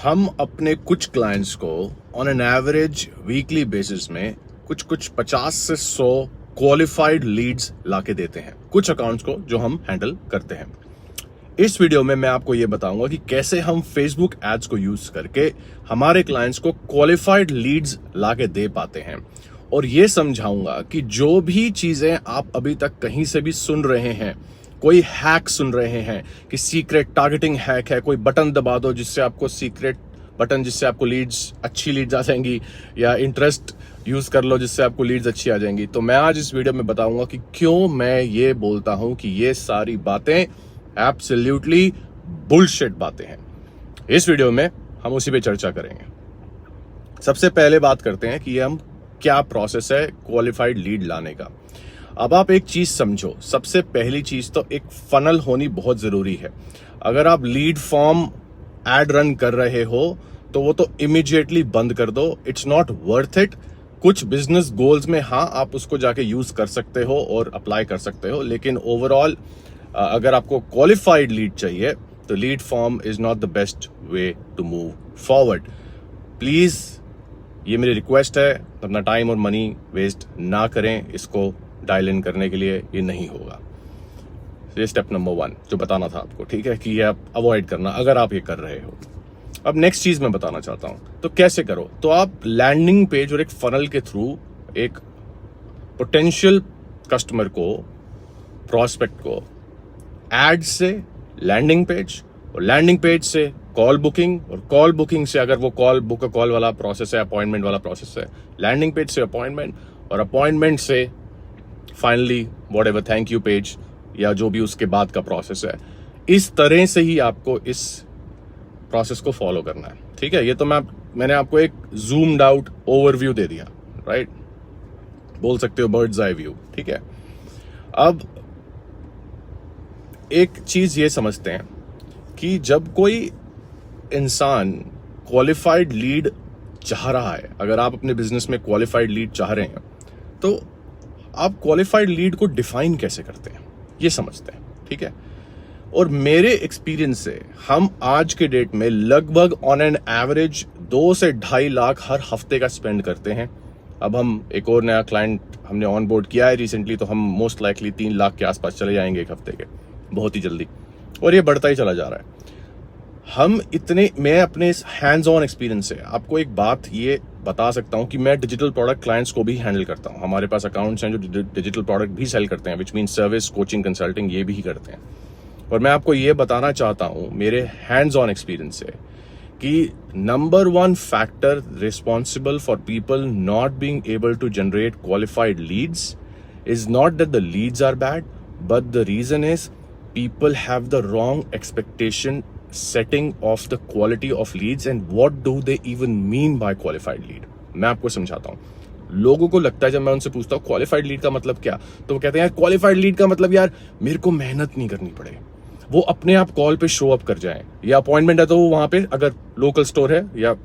हम अपने कुछ क्लाइंट्स को on an average weekly basis में कुछ 50 से 100 क्वालिफाइड लीड्स लाके देते हैं कुछ अकाउंट्स को जो हम हैंडल करते हैं। इस वीडियो में मैं आपको यह बताऊंगा कि कैसे हम फेसबुक एड्स को यूज करके हमारे क्लाइंट्स को क्वालिफाइड लीड्स लाके दे पाते हैं, और यह समझाऊंगा कि जो भी चीजें आप अभी तक कहीं से भी सुन रहे हैं, कोई हैक सुन रहे हैं कि सीक्रेट टारगेटिंग हैक है, कोई बटन दबा दो जिससे आपको सीक्रेट बटन जिससे आपको लीड्स अच्छी लीड्स आ जाएंगी, या इंटरेस्ट यूज कर लो जिससे आपको लीड्स अच्छी आ जाएंगी। तो मैं आज इस वीडियो में बताऊंगा कि क्यों मैं ये बोलता हूं कि ये सारी बातें एब्सोल्युटली बुलशिट बातें हैं। इस वीडियो में हम उसी पे चर्चा करेंगे। सबसे पहले बात करते हैं कि हम क्या प्रोसेस है क्वालिफाइड लीड लाने का। अब आप एक चीज समझो, सबसे पहली चीज तो एक फनल होनी बहुत जरूरी है। अगर आप लीड फॉर्म एड रन कर रहे हो तो वो तो इमीडिएटली बंद कर दो, इट्स नॉट वर्थ इट। कुछ बिजनेस गोल्स में हाँ आप उसको जाके यूज कर सकते हो और अप्लाई कर सकते हो, लेकिन ओवरऑल अगर आपको क्वालिफाइड लीड चाहिए तो lead form is not the best way to move forward. Please ये मेरी रिक्वेस्ट है, अपना टाइम और मनी वेस्ट ना करें इसको डायल इन करने के लिए, ये नहीं होगा। ये स्टेप नंबर 1 जो बताना था आपको, ठीक है, कि ये आप अवॉइड करना अगर आप ये कर रहे हो। अब नेक्स्ट चीज मैं बताना चाहता हूं, तो कैसे करो। तो आप लैंडिंग पेज और एक फनल के थ्रू एक पोटेंशियल कस्टमर को, प्रोस्पेक्ट को एड से लैंडिंग पेज, और लैंडिंग पेज से कॉल बुकिंग, और कॉल बुकिंग से अगर वो कॉल वाला प्रोसेस है, अपॉइंटमेंट वाला प्रोसेस है, लैंडिंग पेज से अपॉइंटमेंट, और अपॉइंटमेंट से finally what ever thank you page या जो भी उसके बाद का प्रोसेस है। इस तरह से ही आपको इस प्रोसेस को फॉलो करना है, ठीक है। ये तो मैंने आपको एक जूम्ड आउट ओवरव्यू दे दिया, राइट, बोल सकते हो बर्ड्स आई व्यू, ठीक है। अब एक चीज ये समझते हैं कि जब कोई इंसान क्वालिफाइड लीड चाह रहा है, अगर आप अपने बिजनेस में क्वालिफाइड लीड चाह रहे हैं, तो आप क्वालिफाइड लीड को डिफाइन कैसे करते हैं ये समझते हैं, ठीक है। और मेरे एक्सपीरियंस से हम आज के डेट में लगभग ऑन एन एवरेज 2 से 2.5 लाख हर हफ्ते का स्पेंड करते हैं। अब हम एक और नया क्लाइंट हमने ऑन बोर्ड किया है रिसेंटली, तो हम मोस्ट लाइकली 3 लाख के आसपास चले जाएंगे एक हफ्ते के, बहुत ही जल्दी, और ये बढ़ता ही चला जा रहा है। मैं अपने हैंड्स ऑन एक्सपीरियंस से आपको एक बात ये बता सकता हूं कि मैं डिजिटल प्रोडक्ट क्लाइंट्स को भी हैंडल करता हूं। हमारे पास अकाउंट्स हैं जो डिजिटल प्रोडक्ट भी सेल करते हैं, which mean service, coaching, consulting, ये भी करते हैं। और मैं आपको ये बताना चाहता हूं मेरे हैंड्स ऑन एक्सपीरियंस से कि number 1 factor responsible for people not being able to generate qualified leads is not that the leads are bad, but the reason is people have the wrong expectation setting of the quality of leads and what do they even mean by qualified lead। मैं आपको समझाता हूं। लोगों को लगता है, जब मैं उनसे पूछता हूं क्वालिफाइड लीड का मतलब क्या, तो वो कहते हैं यार क्वालिफाइड लीड का मतलब यार मेरे को मेहनत नहीं करनी पड़े, वो अपने आप कॉल पे शो अप कर जाए, या अपॉइंटमेंट है तो वो वहां पे, अगर लोकल स्टोर है या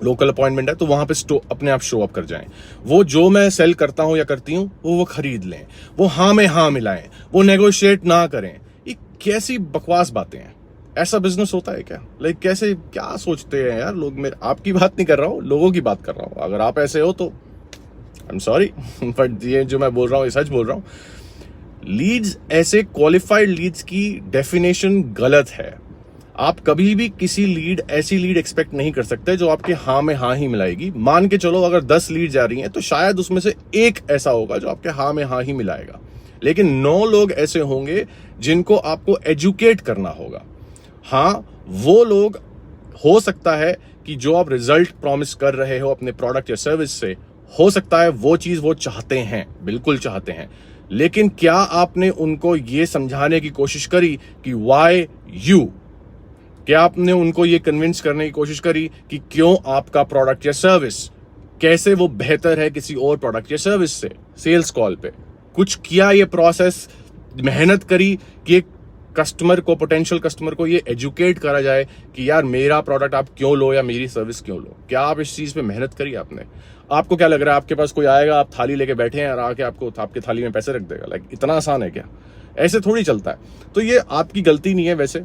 लोकल अपॉइंटमेंट है तो वहां पे अपने आप शो अप कर जाएं, वो जो मैं सेल करता हूं या करती हूं वो खरीद लें, वो हाँ में हाँ मिलाएं, वो नेगोशिएट ना करें। ये कैसी बकवास बातें हैं? ऐसा बिजनेस होता है क्या? कैसे, क्या सोचते हैं यार लोग? मेरे आपकी बात नहीं कर रहा हूं, लोगों की बात कर रहा हूं। अगर आप ऐसे हो तो आई एम सॉरी, बट ये जो मैं बोल रहा हूं ये सच बोल रहा हूं। लीड्स, ऐसे क्वालिफाइड लीड्स की डेफिनेशन गलत है। आप कभी भी किसी लीड, ऐसी लीड एक्सपेक्ट नहीं कर सकते जो आपके हाँ में हाँ ही मिलाएगी। मान के चलो अगर 10 लीड जा रही हैं तो शायद उसमें से एक ऐसा होगा जो आपके हाँ में हाँ ही मिलाएगा, लेकिन 9 लोग ऐसे होंगे जिनको आपको एजुकेट करना होगा। हाँ, वो लोग, हो सकता है कि जो आप रिजल्ट प्रॉमिस कर रहे हो अपने प्रोडक्ट या सर्विस से, हो सकता है वो चीज वो चाहते हैं, बिल्कुल चाहते हैं, लेकिन क्या आपने उनको ये समझाने की कोशिश करी कि वाई यू? क्या आपने उनको ये कन्विंस करने की कोशिश करी कि क्यों आपका प्रोडक्ट या सर्विस, कैसे वो बेहतर है किसी और प्रोडक्ट या सर्विस से? सेल्स कॉल पे कुछ किया, ये प्रोसेस, मेहनत करी कि एक कस्टमर को, पोटेंशियल कस्टमर को ये एजुकेट करा जाए कि यार मेरा प्रोडक्ट आप क्यों लो या मेरी सर्विस क्यों लो? क्या आप इस चीज पे मेहनत करी आपने? आपको क्या लग रहा है आपके पास कोई आएगा, आप थाली लेके बैठे हैं और आके आपको आपके थाली में पैसे रख देगा? इतना आसान है क्या? ऐसे थोड़ी चलता है। तो ये आपकी गलती नहीं है वैसे,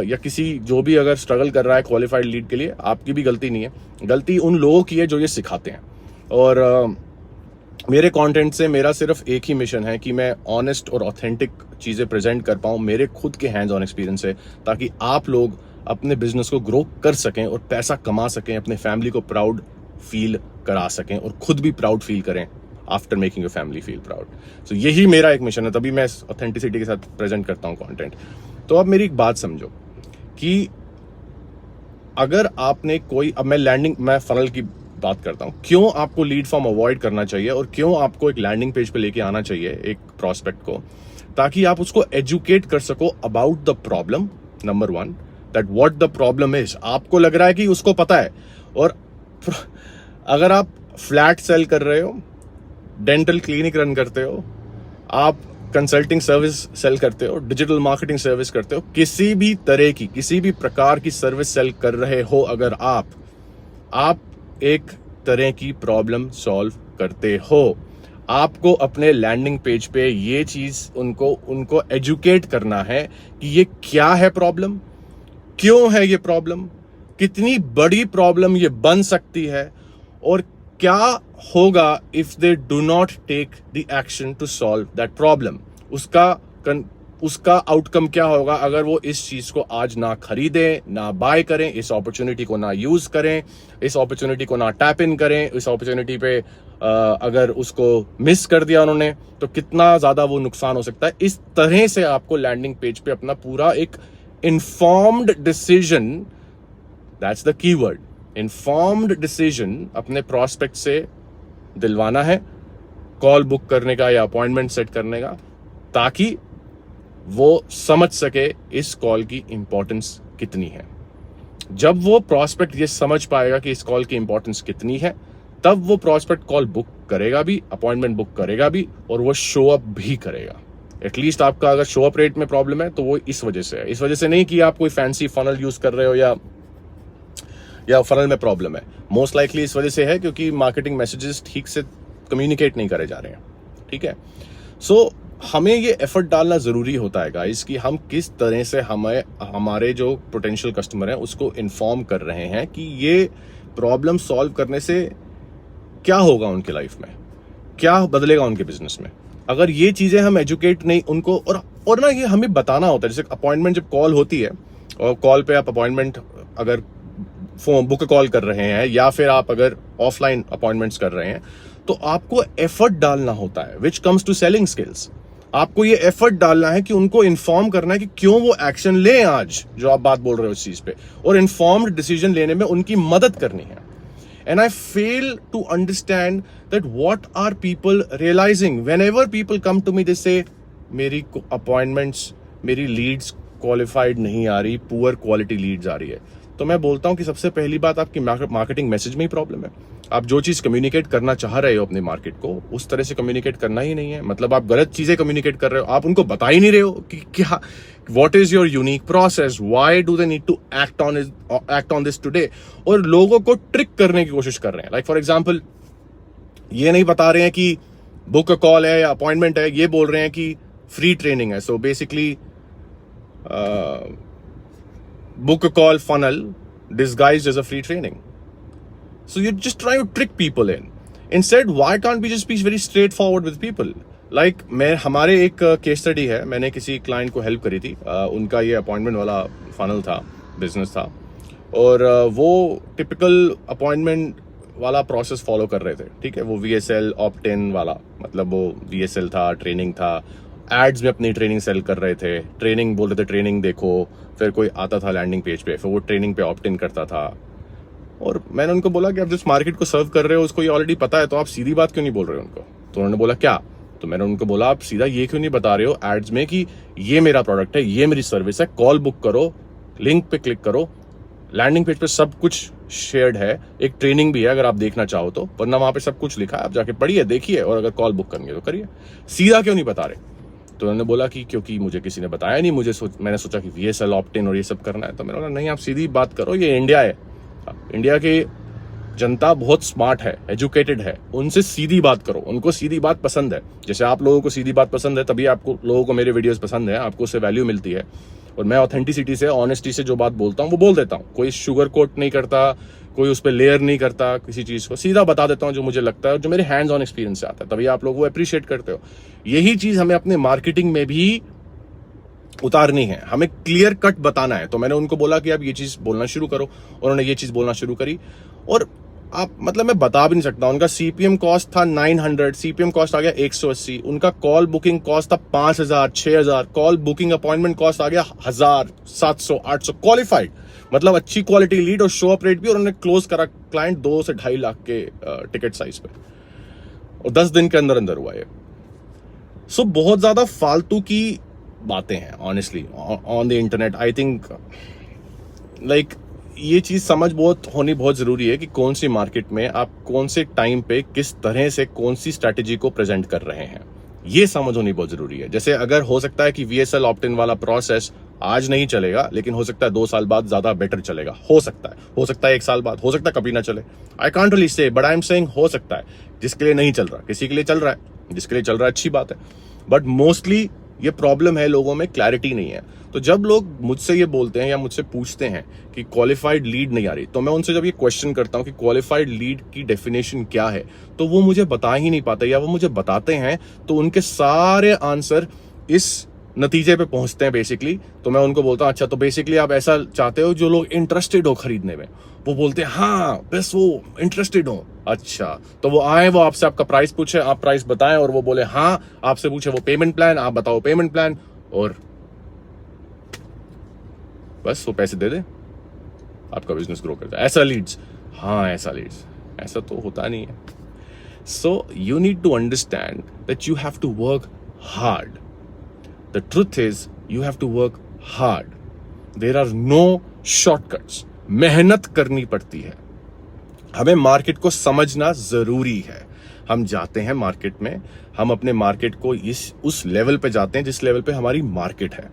या किसी जो भी अगर स्ट्रगल कर रहा है क्वालिफाइड लीड के लिए, आपकी भी गलती नहीं है, गलती उन लोगों की है जो ये सिखाते हैं। और मेरे कंटेंट से मेरा सिर्फ एक ही मिशन है कि मैं ऑनेस्ट और ऑथेंटिक चीज़ें प्रेजेंट कर पाऊँ मेरे खुद के हैंड्स ऑन एक्सपीरियंस से, ताकि आप लोग अपने बिजनेस को ग्रो कर सकें और पैसा कमा सकें, अपने फैमिली को प्राउड फील करा सकें और खुद भी प्राउड फील करें after making your family feel proud. So यही मेरा एक मिशन है, तभी मैं ऑथेंटिसिटी के साथ प्रेजेंट करता हूँ कंटेंट। तो अब मेरी एक बात समझो कि अगर आपने कोई, अब मैं फनल की बात करता हूं, क्यों आपको लीड फॉर्म अवॉइड करना चाहिए और क्यों आपको एक लैंडिंग पेज पे लेके आना चाहिए एक प्रोस्पेक्ट को, ताकि आप उसको एजुकेट कर सको about the problem. Number 1, that what the problem is. आपको लग रहा है कि उसको पता है, और अगर आप फ्लैट सेल कर रहे हो, डेंटल क्लिनिक रन करते हो, आप कंसल्टिंग सर्विस सेल करते हो, डिजिटल मार्केटिंग सर्विस करते हो, किसी भी तरह की किसी भी प्रकार की सर्विस सेल कर रहे हो, अगर आप एक तरह की प्रॉब्लम सॉल्व करते हो, आपको अपने लैंडिंग पेज पे ये चीज उनको एजुकेट करना है कि ये क्या है प्रॉब्लम, क्यों है ये प्रॉब्लम, कितनी बड़ी प्रॉब्लम ये बन सकती है, और क्या होगा if they do not take the action to solve that problem. उसका आउटकम क्या होगा अगर वो इस चीज को आज ना खरीदें, ना बाय करें, इस अपॉर्चुनिटी को ना यूज करें, इस अपॉर्चुनिटी को ना टैप इन करें, इस अपॉर्चुनिटी पे अगर उसको मिस कर दिया उन्होंने तो कितना ज्यादा वो नुकसान हो सकता है। इस तरह से आपको लैंडिंग पेज पे अपना पूरा एक informed decision, that's the keyword, informed decision अपने प्रोस्पेक्ट से दिलवाना है, कॉल बुक करने का या अपॉइंटमेंट सेट करने का, ताकि वो समझ सके इस कॉल की इंपॉर्टेंस कितनी है। जब वो प्रोस्पेक्ट ये समझ पाएगा कि इस कॉल की इंपॉर्टेंस कितनी है, तब वो प्रोस्पेक्ट कॉल बुक करेगा भी, अपॉइंटमेंट बुक करेगा भी, और वो शो अप भी करेगा। एटलीस्ट आपका अगर शो अप रेट में प्रॉब्लम है तो वो इस वजह से है, इस वजह से नहीं कि आप कोई फैंसी फनल यूज कर रहे हो या फनल में प्रॉब्लम है। मोस्ट लाइकली इस वजह से है क्योंकि मार्केटिंग मैसेजेस ठीक से कम्युनिकेट नहीं करे जा रहे हैं। ठीक है, सो हमें ये एफर्ट डालना जरूरी होता है गाइस कि हम किस तरह से हमारे जो पोटेंशियल कस्टमर हैं उसको इन्फॉर्म कर रहे हैं कि ये प्रॉब्लम सॉल्व करने से क्या होगा उनके लाइफ में, क्या बदलेगा उनके बिजनेस में। अगर ये चीजें हम एजुकेट नहीं उनको, और ना ये हमें बताना होता है। जैसे अपॉइंटमेंट जब कॉल होती है और कॉल पे आप अपॉइंटमेंट अगर फोन बुक कॉल कर रहे हैं या फिर आप अगर ऑफलाइन अपॉइंटमेंट्स कर रहे हैं, तो आपको एफर्ट डालना होता है, which comes to selling skills. आपको ये एफर्ट डालना है कि उनको इन्फॉर्म करना है कि क्यों वो एक्शन लें आज जो आप बात बोल रहे हो इस चीज पे, और इन्फॉर्म्ड डिसीजन लेने में उनकी मदद करनी है। And I fail to understand that what are people realizing whenever people come to me, they say मेरी अपॉइंटमेंट्स, मेरी लीड्स क्वालिफाइड नहीं आ रही, पुअर क्वालिटी लीड्स आ रही है। तो मैं बोलता हूं कि सबसे पहली बात आपकी मार्केटिंग मैसेज में ही प्रॉब्लम है। आप जो चीज कम्युनिकेट करना चाह रहे हो अपने मार्केट को, उस तरह से कम्युनिकेट करना ही नहीं है। मतलब आप गलत चीजें कम्युनिकेट कर रहे हो, आप उनको बता ही नहीं रहे हो कि क्या, what is your unique process, why do they need to act on this today. और लोगों को ट्रिक करने की कोशिश कर रहे हैं। लाइक फॉर एग्जाम्पल, ये नहीं बता रहे हैं कि बुक कॉल है या अपॉइंटमेंट है, ये बोल रहे हैं कि फ्री ट्रेनिंग है। So basically book a call funnel disguised as a free training. So you're just trying to trick people in. Instead, why can't we just be very straightforward with people? Like हमारे एक case study है, मैंने किसी client को help करी थी, उनका ये अपॉइंटमेंट वाला फनल था, बिजनेस था, और वो टिपिकल अपॉइंटमेंट वाला प्रोसेस फॉलो कर रहे थे। ठीक है, वो VSL ऑप्ट-इन वाला, मतलब वो VSL था, ट्रेनिंग था, एड्स में अपनी ट्रेनिंग सेल कर रहे थे, ट्रेनिंग बोल रहे थे ट्रेनिंग देखो, फिर कोई आता था लैंडिंग पेज पे, फिर वो ट्रेनिंग पे ऑप्ट इन करता था। और मैंने उनको बोला कि आप जिस मार्केट को सर्व कर रहे हो उसको ये ऑलरेडी पता है, तो आप सीधी बात क्यों नहीं बोल रहे हो उनको। तो उन्होंने बोला क्या, तो मैंने उनको बोला आप सीधा ये क्यों नहीं बता रहे हो एड्स में कि ये मेरा प्रोडक्ट है, ये मेरी सर्विस है, कॉल बुक करो, लिंक पे क्लिक करो, लैंडिंग पेज पे सब कुछ शेयर्ड है, एक ट्रेनिंग भी है अगर आप देखना चाहो तो, वरना वहां पे सब कुछ लिखा है, आप जाके पढ़िए, देखिए, और अगर कॉल बुक करेंगे तो करिए। सीधा क्यों नहीं बता रहे। तो उन्होंने बोला कि क्योंकि मुझे किसी ने बताया नहीं, मैंने सोचा कि VSL ऑप्ट-इन और ये सब करना है। तो मैंने बोला नहीं, आप सीधी बात करो, ये इंडिया है, इंडिया के जनता बहुत स्मार्ट है, एजुकेटेड है, उनसे सीधी बात करो, उनको सीधी बात पसंद है। जैसे आप लोगों को सीधी बात पसंद है, तभी आपको लोगों को मेरे वीडियोस पसंद है, आपको उससे वैल्यू मिलती है। और मैं ऑथेंटिसिटी से, ऑनेस्टी से जो बात बोलता हूँ वो बोल देता हूँ, कोई शुगर कोट नहीं करता, कोई उस पर लेयर नहीं करता, किसी चीज को सीधा बता देता हूँ जो मुझे लगता है और जो मेरे हैंड्स ऑन एक्सपीरियंस से आता है, तभी आप लोग वो अप्रिशिएट करते हो। यही चीज हमें अपने मार्केटिंग में भी उतारनी है, हमें क्लियर कट बताना है। तो मैंने उनको बोला कि आप ये चीज बोलना शुरू करो, उन्होंने ये चीज बोलना शुरू करी। और आप मतलब मैं बता भी नहीं सकता, उनका सीपीएम कॉस्ट था 900, सीपीएम कॉस्ट आ गया 180, उनका कॉल बुकिंग कॉस्ट था 5000, 6000, कॉल बुकिंग अपॉइंटमेंट कॉस्ट आ गया 1000, 700, 800, क्वालिफाइड, मतलब अच्छी क्वालिटी लीड और शो अप रेट भी। और उन्होंने क्लोज करा क्लाइंट 2 से 2.5 लाख के टिकट साइज पे, और 10 दिन के अंदर अंदर हुआ ये। सो बहुत ज्यादा फालतू की बातें हैं honestly on the internet. I think like ये चीज समझ होनी बहुत जरूरी है कि कौन सी मार्केट में आप कौन से टाइम पे किस तरह से कौन सी स्ट्रैटेजी को प्रेजेंट कर रहे हैं, ये समझ होनी बहुत जरूरी है। जैसे अगर हो सकता है कि VSL ऑप्ट इन वाला प्रोसेस आज नहीं चलेगा, लेकिन हो सकता है 2 साल बाद ज्यादा बेटर चलेगा, हो सकता है 1 साल बाद, हो सकता है कभी ना चले। I can't really say, but I am saying हो सकता है। जिसके लिए नहीं चल रहा, किसी के लिए चल रहा है, जिसके लिए चल रहा है अच्छी बात है, बट मोस्टली ये प्रॉब्लम है, लोगों में क्लैरिटी नहीं है। तो जब लोग मुझसे ये बोलते हैं या मुझसे पूछते हैं कि क्वालिफाइड लीड नहीं आ रही, तो मैं उनसे जब ये क्वेश्चन करता हूं कि क्वालिफाइड लीड की डेफिनेशन क्या है, तो वो मुझे बता ही नहीं पाते, या वो मुझे बताते हैं तो उनके सारे आंसर इस नतीजे पे पहुंचते हैं बेसिकली। तो मैं उनको बोलता हूं अच्छा, तो बेसिकली आप ऐसा चाहते हो जो लोग इंटरेस्टेड हो खरीदने में। वो बोलते हैं हाँ बस वो इंटरेस्टेड हो। अच्छा, तो वो आए, वो आपसे आपका प्राइस पूछे, आप प्राइस बताएं, और वो बोले हाँ, आपसे पूछे वो पेमेंट प्लान, आप बताओ पेमेंट प्लान, और बस वो पैसे दे दे, आपका बिजनेस ग्रो करता है। ऐसा लीड्स, हाँ ऐसा लीड्स, ऐसा तो होता नहीं है। So you need to understand that you have to work hard. The truth is you have to work hard, there are no shortcuts. मेहनत करनी पड़ती है, हमें मार्केट को समझना जरूरी है। हम जाते हैं मार्केट में, हम अपने मार्केट को उस लेवल पे जाते हैं जिस लेवल पे हमारी मार्केट है,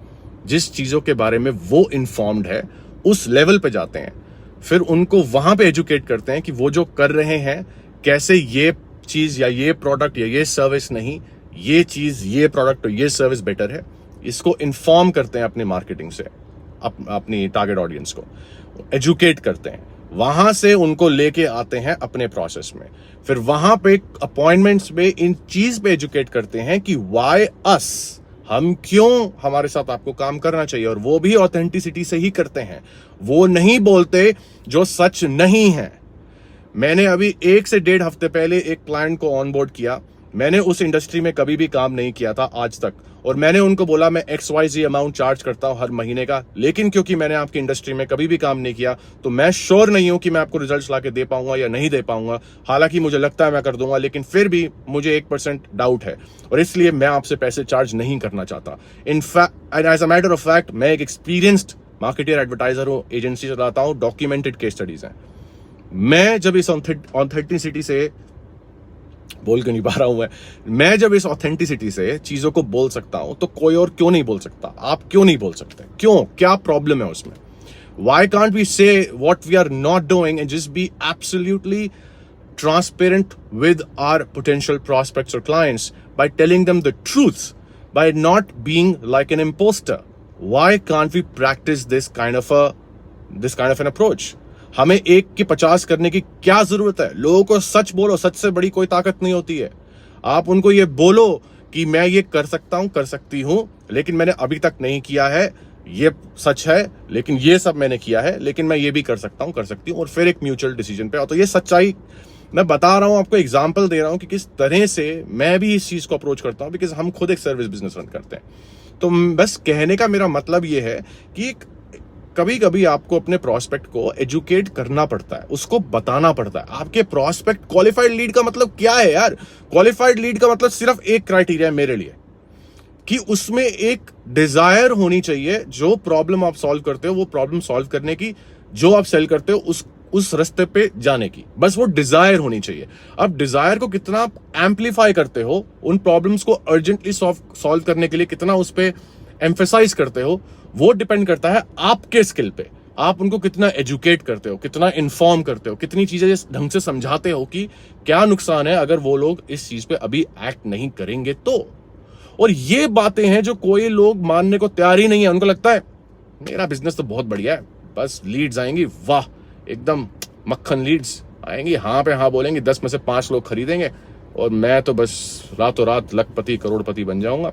जिस चीजों के बारे में वो इन्फॉर्म्ड है, उस लेवल पे जाते हैं। फिर उनको वहां पे एजुकेट करते हैं कि वो जो कर रहे हैं, कैसे ये चीज या ये प्रोडक्ट या ये सर्विस नहीं, ये चीज, ये प्रोडक्ट और ये सर्विस बेटर है। इसको इन्फॉर्म करते हैं अपने मार्केटिंग से, अपनी टारगेट ऑडियंस को एजुकेट करते हैं, वहां से उनको लेके आते हैं अपने प्रोसेस में। फिर वहां पे अपॉइंटमेंट्स में इन चीज पे एजुकेट करते हैं कि व्हाई अस, हम क्यों, हमारे साथ आपको काम करना चाहिए। और वो भी ऑथेंटिसिटी से ही करते हैं, वो नहीं बोलते जो सच नहीं है। मैंने अभी 1 से 1.5 हफ्ते पहले एक क्लाइंट को ऑनबोर्ड किया। मैंने उस इंडस्ट्री में कभी भी काम नहीं किया था आज तक, और मैंने उनको बोला मैं XYZ अमाउंट चार्ज करता हूं हर महीने का, लेकिन क्योंकि मैंने आपकी इंडस्ट्री में कभी भी काम नहीं किया, तो मैं श्योर नहीं हूं कि मैं आपको रिजल्ट्स लाके दे पाऊंगा या नहीं दे पाऊंगा। हालांकि मुझे लगता है मैं कर दूंगा, लेकिन फिर भी मुझे 1% डाउट है, और इसलिए मैं आपसे पैसे चार्ज नहीं करना चाहता। In fact as a matter of fact, मैं एक एक्सपीरियंस्ड मार्केटर, एडवर्टाइजर हूं, एजेंसी चलाता हूं, डॉक्यूमेंटेड केस स्टडीज हैं। मैं जब इस ऑथेंटिसिटी से बोल के नहीं पा रहा हूं, मैं जब इस ऑथेंटिसिटी से चीजों को बोल सकता हूं, तो कोई और क्यों नहीं बोल सकता? आप क्यों नहीं बोल सकते? क्यों? क्या प्रॉब्लम है उसमें? Why can't we say what we are not doing and just be absolutely transparent with our potential prospects or clients by telling them the truth, by not being like an imposter? Why can't we practice this kind of an approach? हमें 1 की 50 करने की क्या जरूरत है? लोगों को सच बोलो, सच से बड़ी कोई ताकत नहीं होती है। आप उनको ये बोलो कि मैं ये कर सकता हूं, कर सकती हूं, लेकिन मैंने अभी तक नहीं किया है, ये सच है, लेकिन ये सब मैंने किया है, लेकिन मैं ये भी कर सकता हूं, कर सकती हूं, और फिर एक म्यूचुअल डिसीजन पे आओ। तो ये सच्चाई मैं बता रहा हूं आपको, एग्जाम्पल दे रहा हूं कि किस तरह से मैं भी इस चीज को अप्रोच करता हूं, बिकॉज हम खुद एक सर्विस बिजनेस रन करते हैं। तो बस कहने का मेरा मतलब ये है कि कभी कभी आपको अपने प्रोस्पेक्ट को एजुकेट करना पड़ता है, उसको बताना पड़ता है। आपके प्रोस्पेक्ट, क्वालिफाइड लीड का मतलब क्या है यार? क्वालिफाइड लीड का मतलब सिर्फ एक क्राइटेरिया है मेरे लिए, कि उसमें एक डिजायर होनी चाहिए। जो प्रॉब्लम आप सॉल्व करते हो, वो प्रॉब्लम सॉल्व करने की, जो आप सेल करते हो उस रास्ते पे जाने की, बस वो डिजायर होनी चाहिए। अब डिजायर को कितना आप एम्पलीफाई करते हो, उन प्रॉब्लम्स को अर्जेंटली सॉल्व करने के लिए कितना उस पर एम्फेसाइज करते हो, वो डिपेंड करता है आपके स्किल पे। आप उनको कितना एजुकेट करते हो, कितना इन्फॉर्म करते हो, कितनी चीजें ढंग से समझाते हो कि क्या नुकसान है अगर वो लोग इस चीज पे अभी एक्ट नहीं करेंगे तो। और ये बातें हैं जो कोई लोग मानने को तैयार ही नहीं है। उनको लगता है मेरा बिजनेस तो बहुत बढ़िया है, बस लीड्स आएंगी, वाह एकदम मक्खन लीड्स आएंगी, हाँ पे हाँ बोलेंगे, 10 में से 5 लोग खरीदेंगे और मैं तो बस रातों रात लखपति करोड़पति बन जाऊंगा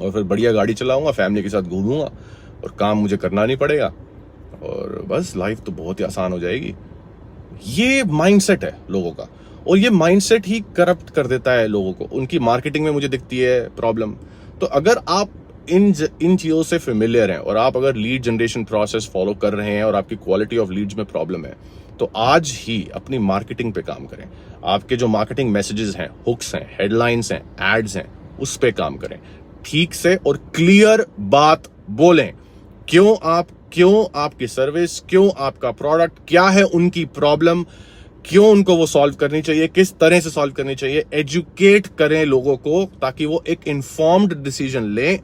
और फिर बढ़िया गाड़ी चलाऊंगा, फैमिली के साथ घूमूंगा और काम मुझे करना नहीं पड़ेगा और बस लाइफ तो बहुत ही आसान हो जाएगी। ये माइंडसेट है लोगों का और ये माइंडसेट ही करप्ट कर देता है लोगों को। उनकी मार्केटिंग में मुझे दिखती है प्रॉब्लम। तो अगर आप इन चीजों से फेमिलियर हैं और आप अगर लीड जनरेशन प्रोसेस फॉलो कर रहे हैं और आपकी क्वालिटी ऑफ लीड्स में प्रॉब्लम है, तो आज ही अपनी मार्केटिंग पे काम करें। आपके जो मार्केटिंग मैसेजेस हैं, हुक्स हैं, हेडलाइंस हैं, एड्स हैं, उस पे काम करें। ठीक से और क्लियर बात बोलें। क्यों आपकी सर्विस, क्यों आपका प्रोडक्ट, क्या है उनकी प्रॉब्लम, क्यों उनको वो सॉल्व करनी चाहिए, किस तरह से सॉल्व करनी चाहिए। एजुकेट करें लोगों को ताकि वो एक इन्फॉर्म्ड डिसीजन लें।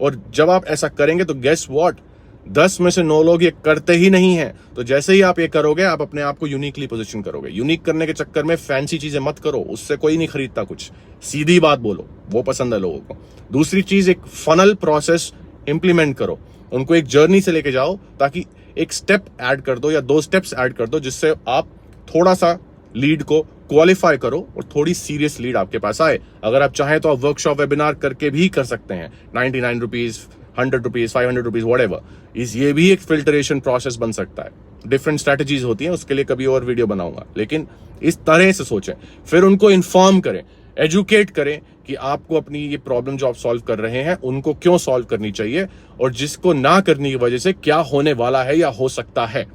और जब आप ऐसा करेंगे तो गेस व्हाट, 10 में से 9 लोग ये करते ही नहीं हैं। तो जैसे ही आप ये करोगे, आप अपने आप को यूनिकली पोजीशन करोगे। यूनिक करने के चक्कर में फैंसी चीजें मत करो, उससे कोई नहीं खरीदता कुछ। सीधी बात बोलो, वो पसंद है लोगों को। दूसरी चीज, एक फनल प्रोसेस इंप्लीमेंट करो, उनको एक जर्नी से लेके जाओ, ताकि एक स्टेप ऐड कर दो या 2 स्टेप्स ऐड कर दो, जिससे आप थोड़ा सा लीड को क्वालिफाई करो और थोड़ी सीरियस लीड आपके पास आए। अगर आप चाहें तो आप वर्कशॉप वेबिनार करके भी कर सकते हैं, 99 रुपीज, 100 रुपीज, 500 रुपीज, व्हाटएवर। ये भी एक फिल्टरेशन प्रोसेस बन सकता है। डिफरेंट स्ट्रैटेजीज होती हैं, उसके लिए कभी और वीडियो बनाऊंगा। लेकिन इस तरह से सोचें, फिर उनको इन्फॉर्म करें, एजुकेट करें कि आपको अपनी ये प्रॉब्लम जो आप सॉल्व कर रहे हैं उनको क्यों सॉल्व करनी चाहिए और जिसको ना करने की वजह से क्या होने वाला है या हो सकता है,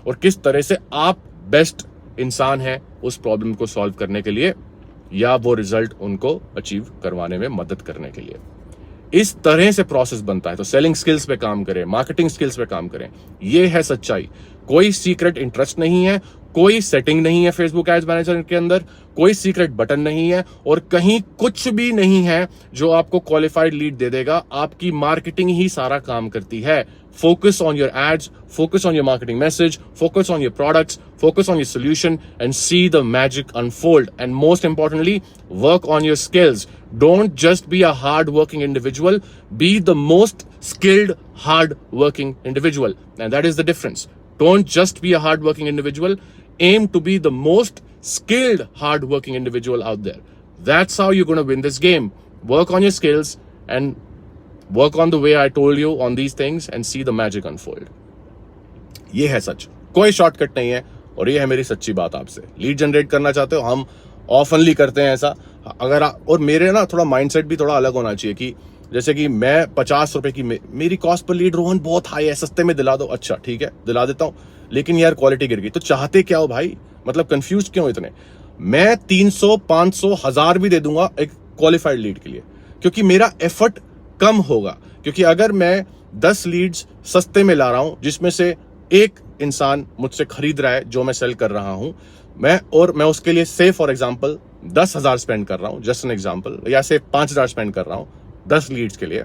और किस तरह से आप बेस्ट इंसान हैं उस प्रॉब्लम को सॉल्व करने के लिए या वो रिजल्ट उनको अचीव करवाने में मदद करने के लिए। इस तरह से प्रोसेस बनता है। तो सेलिंग स्किल्स पे काम करें, मार्केटिंग स्किल्स पे काम करें। ये है सच्चाई। कोई सीक्रेट इंटरेस्ट नहीं है, कोई सेटिंग नहीं है फेसबुक एड्स मैनेजर के अंदर, कोई सीक्रेट बटन नहीं है और कहीं कुछ भी नहीं है जो आपको क्वालिफाइड लीड दे देगा। आपकी मार्केटिंग ही सारा काम करती है। Focus on your ads, focus on your marketing message, focus on your products, focus on your solution and see the magic unfold. And most importantly, work on your skills. Don't just be a hard-working individual, be the most skilled, hard-working individual. And that is the difference. Don't just be a hard-working individual, aim to be the most skilled, hard-working individual out there. That's how you're going to win this game. Work on your skills and work on the way I told you on these things and see the magic unfold. ये है सच, कोई shortcut नहीं है और ये है मेरी सच्ची बात आपसे। लीड जनरेट करना चाहते हो, हम ऑफनली करते हैं ऐसा। अगर और मेरे ना थोड़ा माइंडसेट भी थोड़ा अलग होना चाहिए कि जैसे कि मैं 50 रुपए की मेरी कॉस्ट पर लीड, रोहन बहुत हाई है, सस्ते में दिला दो। अच्छा ठीक है, दिला देता हूं, लेकिन यार क्वालिटी गिर गई। तो चाहते क्या हो भाई, मतलब कंफ्यूज क्यों इतने? मैं 300, 500, 1000 भी दे दूंगा एक क्वालिफाइड लीड के लिए, क्योंकि मेरा एफर्ट कम होगा। क्योंकि अगर मैं 10 लीड्स सस्ते में ला रहा हूं जिसमें से एक इंसान मुझसे खरीद रहा है जो मैं सेल कर रहा हूं, मैं उसके लिए से फॉर एग्जांपल 10,000 स्पेंड कर रहा हूं, जस्ट एन एग्जांपल, या से 5,000 स्पेंड कर रहा हूं 10 लीड्स के लिए,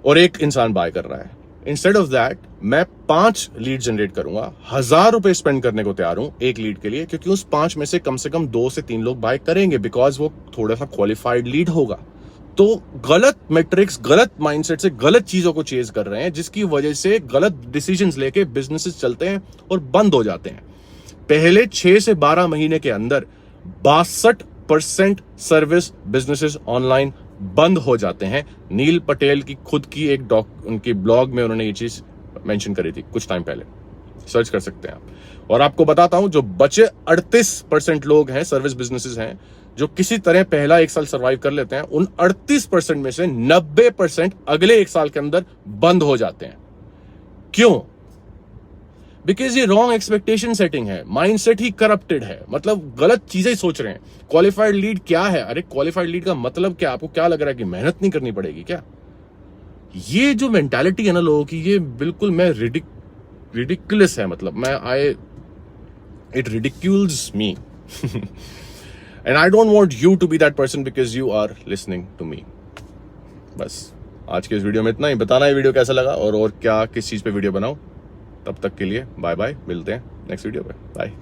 और एक इंसान बाय कर रहा है। इंस्टेड ऑफ दैट मैं 5 लीड जनरेट करूंगा, 1000 रुपए स्पेंड करने को तैयार हूं एक लीड के लिए, क्योंकि उस 5 में से कम 2 से 3 लोग बाय करेंगे, बिकॉज वो थोड़ा सा क्वालिफाइड लीड होगा। तो गलत मैट्रिक्स, गलत माइंडसेट से गलत चीजों को चेज कर रहे हैं, जिसकी वजह से गलत डिसीजंस लेके बिजनेसेस चलते हैं और बंद हो जाते हैं। पहले 6 से 12 महीने के अंदर 62% सर्विस बिजनेसेस ऑनलाइन बंद हो जाते हैं। नील पटेल की खुद की एक उनके ब्लॉग में उन्होंने ये चीज मेंशन करी थी कुछ टाइम पहले, सर्च कर सकते हैं आप। और आपको बताता हूं, जो बचे 38% लोग हैं, सर्विस बिजनेसेस हैं, जो किसी तरह पहला 1 साल सर्वाइव कर लेते हैं, उन 38% में से 90% अगले 1 साल के अंदर बंद हो जाते हैं। क्यों? बिकॉज ये रॉन्ग एक्सपेक्टेशन सेटिंग है, माइंडसेट ही करप्टेड है, मतलब गलत चीजें सोच रहे हैं। क्वालिफाइड लीड क्या है? अरे क्वालिफाइड लीड का मतलब क्या? आपको क्या लग रहा है कि मेहनत नहीं करनी पड़ेगी क्या? ये जो मेंटालिटी है ना लोगों की, ये बिल्कुल मैं रिडिकुलस है। मतलब मैं it ridicules me and I don't want you to be that person because you are listening to me. बस आज के इस वीडियो में इतना ही। बताना ये वीडियो कैसा लगा और क्या किस चीज़ पे वीडियो बनाऊं। तब तक के लिए बाय बाय, मिलते हैं नेक्स्ट वीडियो पे। बाय।